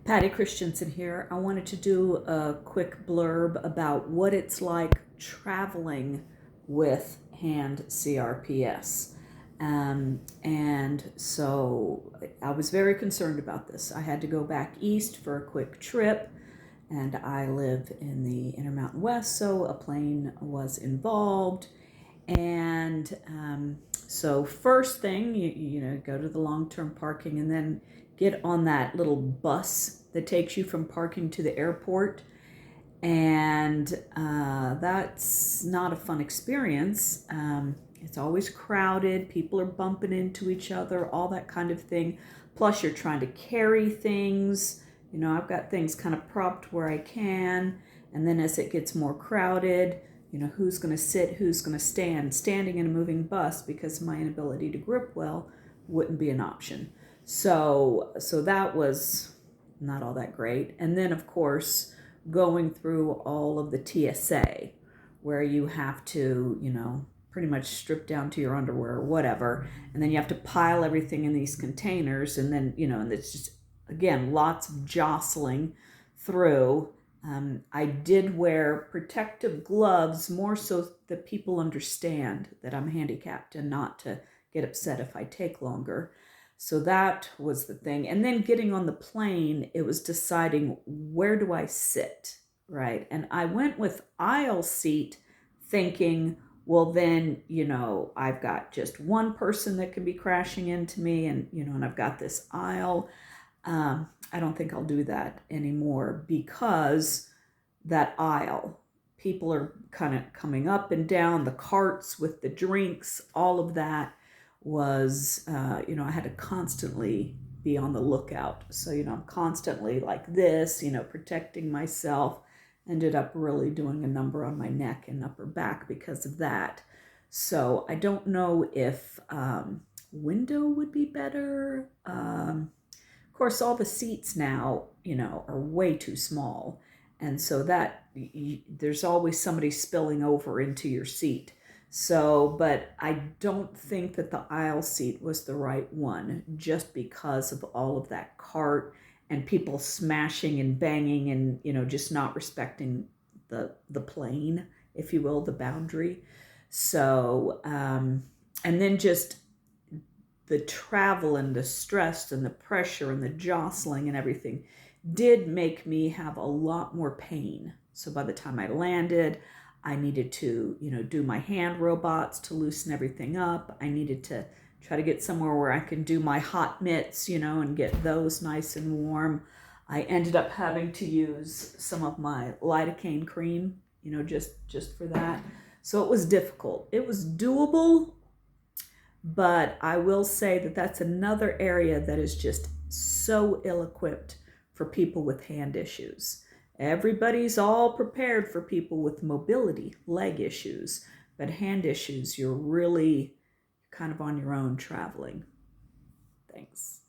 Patty Christensen here. I wanted to do a quick blurb about what it's like traveling with Hand CRPS. And so I was very concerned about this. I had to go back east for a quick trip, and I live in the Intermountain West, so a plane was involved. And so first thing, you know, go to the long-term parking and then get on that little bus that takes you from parking to the airport. And that's not a fun experience. It's always crowded. People are bumping into each other, all that kind of thing. Plus, you're trying to carry things. You know, I've got things kind of propped where I can. And then as it gets more crowded, you know, who's going to sit, who's going to stand. Standing in a moving bus, because of my inability to grip well, wouldn't be an option. So that was not all that great. And then, of course, going through all of the TSA, where you have to, you know, pretty much strip down to your underwear or whatever, and then you have to pile everything in these containers, and then, you know, and it's just, again, lots of jostling through. I did wear protective gloves, more so that people understand that I'm handicapped and not to get upset if I take longer. So that was the thing. And then getting on the plane, it was deciding, where do I sit, right? And I went with aisle seat thinking, well, then, you know, I've got just one person that can be crashing into me, and, you know, and I've got this aisle. I don't think I'll do that anymore, because that aisle, people are kind of coming up and down, the carts with the drinks, all of that was, you know, I had to constantly be on the lookout. So, you know, I'm constantly like this, you know, protecting myself. Ended up really doing a number on my neck and upper back because of that. So I don't know if window would be better. Of course, all the seats now, you know, are way too small. And so that there's always somebody spilling over into your seat. So, but I don't think that the aisle seat was the right one, just because of all of that cart and people smashing and banging and, you know, just not respecting the plane, if you will, the boundary. So, and then just the travel and the stress and the pressure and the jostling and everything did make me have a lot more pain. So by the time I landed, I needed to, you know, do my hand robots to loosen everything up. I needed to try to get somewhere where I can do my hot mitts, you know, and get those nice and warm. I ended up having to use some of my lidocaine cream, you know, just for that. So it was difficult. It was doable, but I will say that that's another area that is just so ill-equipped for people with hand issues. Everybody's all prepared for people with mobility, leg issues, but hand issues, you're really kind of on your own traveling. Thanks.